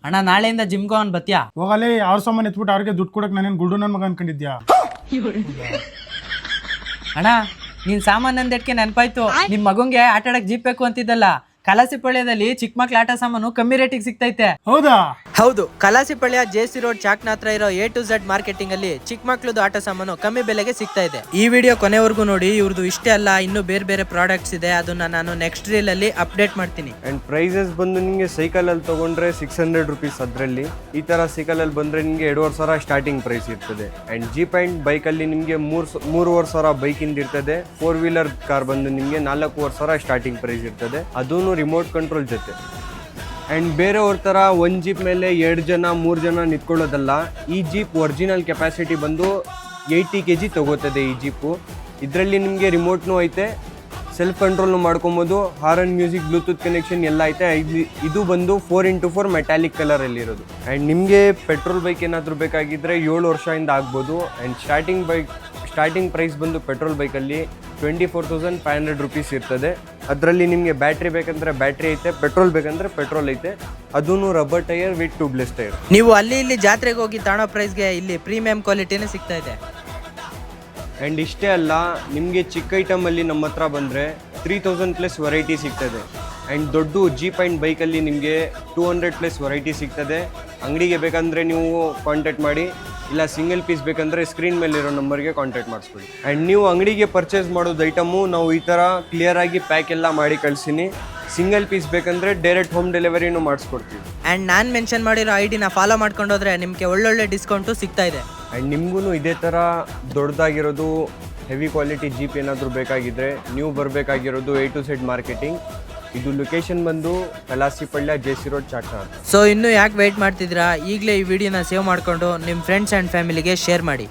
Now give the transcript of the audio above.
ಅಣ್ಣ ನಾಳೆಯಿಂದ ಜಿಮ್ಗೆ ಅವನ್ ಬತ್ತೀಯಾ? ಹೋಗಲೇ ಅವ್ರ ಸಾಮಾನು ಎತ್ಬಿಟ್ಟು ಅವ್ರಿಗೆ ದುಡ್ಡು ಕೊಡಕ್ ನಾನೇನು ಗುಲ್ಡು ನನ್ನ ಮಗ ಅನ್ಕೊಂಡಿದ್ಯಾ? ಅಣ್ಣ ನೀನ್ ಸಾಮಾನ್ ಅಂದಕ್ಕೆ ನೆನಪಾಯ್ತು, ನಿಮ್ ಮಗಂಗೆ ಆಟ ಆಡಕ್ ಜೀಪ್ ಬೇಕು ಅಂತಿದ್ದಲ್ಲ. ಕಲಾಸಿಪಳ್ಯದಲ್ಲಿ ಚಿಕ್ಕ ಮಕ್ಳ ಆಟ ಸಾಮಾನು ಕಮ್ಮಿ ರೇಟಿಗೆ ಸಿಗ್ತೈತೆ. ಹೌದಾ? ಹೌದು, ಕಲಾಸಿಪಳ್ಯ ಜೆಸಿ ರೋಡ್ ಚಾಕ್ನ ಹತ್ರ ಇರೋ A to Z ಮಾರ್ಕೆಟಿಂಗ್ ಅಲ್ಲಿ ಚಿಕ್ಕ ಮಕ್ಳದ್ದು ಆಟ ಸಾಮಾನು ಕಮ್ಮಿ ಬೆಲೆಗೆ ಸಿಗ್ತಾ ಇದೆ. ಈ ವಿಡಿಯೋ ಕೊನೆವರೆಗೂ ನೋಡಿ. ಇವ್ರದ್ದು ಇಷ್ಟೇ ಅಲ್ಲ, ಇನ್ನು ಬೇರೆ ಬೇರೆ ಪ್ರಾಡಕ್ಟ್ಸ್ ಇದೆ, ಅದನ್ನ ನಾನು ನೆಕ್ಸ್ಟ್ ರೀಲ್ ಅಲ್ಲಿ ಅಪ್ಡೇಟ್ ಮಾಡ್ತೀನಿ. ಅಂಡ್ ಪ್ರೈಸಸ್ ಬಂದು ನಿಮಗೆ ಸೈಕಲ್ ಅಲ್ಲಿ ತಗೊಂಡ್ರೆ 600 ರುಪೀಸ್. ಅದರಲ್ಲಿ ಈ ತರ ಸೈಕಲ್ ಅಲ್ಲಿ ಬಂದ್ರೆ ನಿಮಗೆ 2,500 ಸ್ಟಾರ್ಟಿಂಗ್ ಪ್ರೈಸ್ ಇರ್ತದೆ. ಅಂಡ್ ಜೀಪ್ ಅಂಡ್ ಬೈಕ್ ಅಲ್ಲಿ ನಿಮಗೆ 3,500 ಬೈಕ್ ಇಂದ ಇರ್ತದೆ. 4 ವೀಲರ್ ಕಾರ್ ಬಂದು ನಿಮಗೆ 4,500 ಸ್ಟಾರ್ಟಿಂಗ್ ಪ್ರೈಸ್ ಇರ್ತದೆ, ಅದೂ ರಿಮೋಟ್ ಕಂಟ್ರೋಲ್ ಜೊತೆ. ಆ್ಯಂಡ್ ಬೇರೆಯವ್ರ ಥರ ಒಂದು ಜೀಪ್ ಮೇಲೆ 2 ಜನ 3 ಜನ ನಿಂತ್ಕೊಳ್ಳೋದಲ್ಲ. ಈ ಜೀಪ್ ಒರಿಜಿನಲ್ ಕೆಪಾಸಿಟಿ ಬಂದು 80 kg ತಗೋತದೆ ಈ ಜೀಪು. ಇದರಲ್ಲಿ ನಿಮಗೆ ರಿಮೋಟ್ನೂ ಐತೆ, ಸೆಲ್ಫ್ ಕಂಟ್ರೋಲ್ನು ಮಾಡ್ಕೊಬೋದು, ಹಾರನ್ ಮ್ಯೂಸಿಕ್ ಬ್ಲೂಟೂತ್ ಕನೆಕ್ಷನ್ ಎಲ್ಲ ಐತೆ. ಇದು ಬಂದು 4x4 ಮೆಟಾಲಿಕ್ ಕಲರಲ್ಲಿರೋದು. ಆ್ಯಂಡ್ ನಿಮಗೆ ಪೆಟ್ರೋಲ್ ಬೈಕ್ ಏನಾದರೂ ಬೇಕಾಗಿದ್ದರೆ 7 ವರ್ಷದಿಂದ ಆಗ್ಬೋದು. ಆ್ಯಂಡ್ ಸ್ಟಾರ್ಟಿಂಗ್ ಪ್ರೈಸ್ ಬಂದು ಪೆಟ್ರೋಲ್ ಬೈಕಲ್ಲಿ 24,500 ರುಪೀಸ್ ಇರ್ತದೆ. ಅದರಲ್ಲಿ ನಿಮಗೆ ಬ್ಯಾಟ್ರಿ ಬೇಕಂದ್ರೆ ಬ್ಯಾಟ್ರಿ ಐತೆ, ಪೆಟ್ರೋಲ್ ಬೇಕಂದ್ರೆ ಪೆಟ್ರೋಲ್ ಐತೆ, ಅದೂ rubber tyre with tubeless tyre. ನೀವು ಅಲ್ಲಿ ಇಲ್ಲಿ ಜಾತ್ರೆಗೆ ಹೋಗಿ ತಾಣೋ ಪ್ರೈಸ್ಗೆ ಇಲ್ಲಿ ಪ್ರೀಮಿಯಂ ಕ್ವಾಲಿಟಿನೇ ಸಿಗ್ತಾ ಇದೆ. ಆ್ಯಂಡ್ ಇಷ್ಟೇ ಅಲ್ಲ, ನಿಮಗೆ ಚಿಕ್ಕ ಐಟಮಲ್ಲಿ ನಮ್ಮ ಹತ್ರ ಬಂದರೆ 3,000+ ವೆರೈಟಿ ಸಿಗ್ತದೆ. ಆ್ಯಂಡ್ ದೊಡ್ಡ ಜೀಪ್ ಆ್ಯಂಡ್ ಬೈಕಲ್ಲಿ ನಿಮಗೆ 200+ ವೆರೈಟಿ ಸಿಗ್ತದೆ. ಅಂಗಡಿಗೆ ಬೇಕಂದರೆ ನೀವು ಕಾಂಟ್ಯಾಕ್ಟ್ ಮಾಡಿ, ಇಲ್ಲ ಸಿಂಗಲ್ ಪೀಸ್ ಬೇಕಂದರೆ ಸ್ಕ್ರೀನ್ ಮೇಲಿರೋ ನಂಬರ್ಗೆ ಕಾಂಟ್ಯಾಕ್ಟ್ ಮಾಡಿಸ್ಕೊಳ್ಳಿ. ಆ್ಯಂಡ್ ನೀವು ಅಂಗಡಿಗೆ ಪರ್ಚೇಸ್ ಮಾಡೋದು ಐಟಮು ನಾವು ಈ ಥರ ಕ್ಲಿಯರಾಗಿ ಪ್ಯಾಕ್ ಎಲ್ಲ ಮಾಡಿ ಕಳಿಸ್ತೀನಿ. ಸಿಂಗಲ್ ಪೀಸ್ ಬೇಕಂದರೆ ಡೈರೆಕ್ಟ್ ಹೋಮ್ ಡೆಲಿವರಿನೂ ಮಾಡಿಸ್ಕೊಡ್ತೀವಿ. ಆ್ಯಂಡ್ ನಾನು ಮೆನ್ಷನ್ ಮಾಡಿರೋ ಐಡಿನ ಫಾಲೋ ಮಾಡ್ಕೊಂಡೋದ್ರೆ ನಿಮಗೆ ಒಳ್ಳೊಳ್ಳೆ ಡಿಸ್ಕೌಂಟು ಸಿಗ್ತಾ ಇದೆ. ಆ್ಯಂಡ್ ನಿಮಗೂ ಇದೇ ಥರ ದೊಡ್ಡದಾಗಿರೋದು ಹೆವಿ ಕ್ವಾಲಿಟಿ ಜೀಪ್ ಏನಾದರೂ ಬೇಕಾಗಿದ್ದರೆ ನೀವು ಬರಬೇಕಾಗಿರೋದು A to Z ಮಾರ್ಕೆಟಿಂಗ್. ಇದು ಲೊಕೇಶನ್ ಬಂದು ಕಲಾಸಿಪಳ್ಯ ಜೆಸಿ ರೋಡ್ ಚಾಕ್ನ. ಸೊ ಇನ್ನು ಯಾಕೆ ವೆಯ್ಟ್ ಮಾಡ್ತಿದ್ದೀರಾ? ಈಗಲೇ ಈ ವಿಡಿಯೋನ ಸೇವ್ ಮಾಡಿಕೊಂಡು ನಿಮ್ಮ ಫ್ರೆಂಡ್ಸ್ ಆ್ಯಂಡ್ ಫ್ಯಾಮಿಲಿಗೆ ಶೇರ್ ಮಾಡಿ.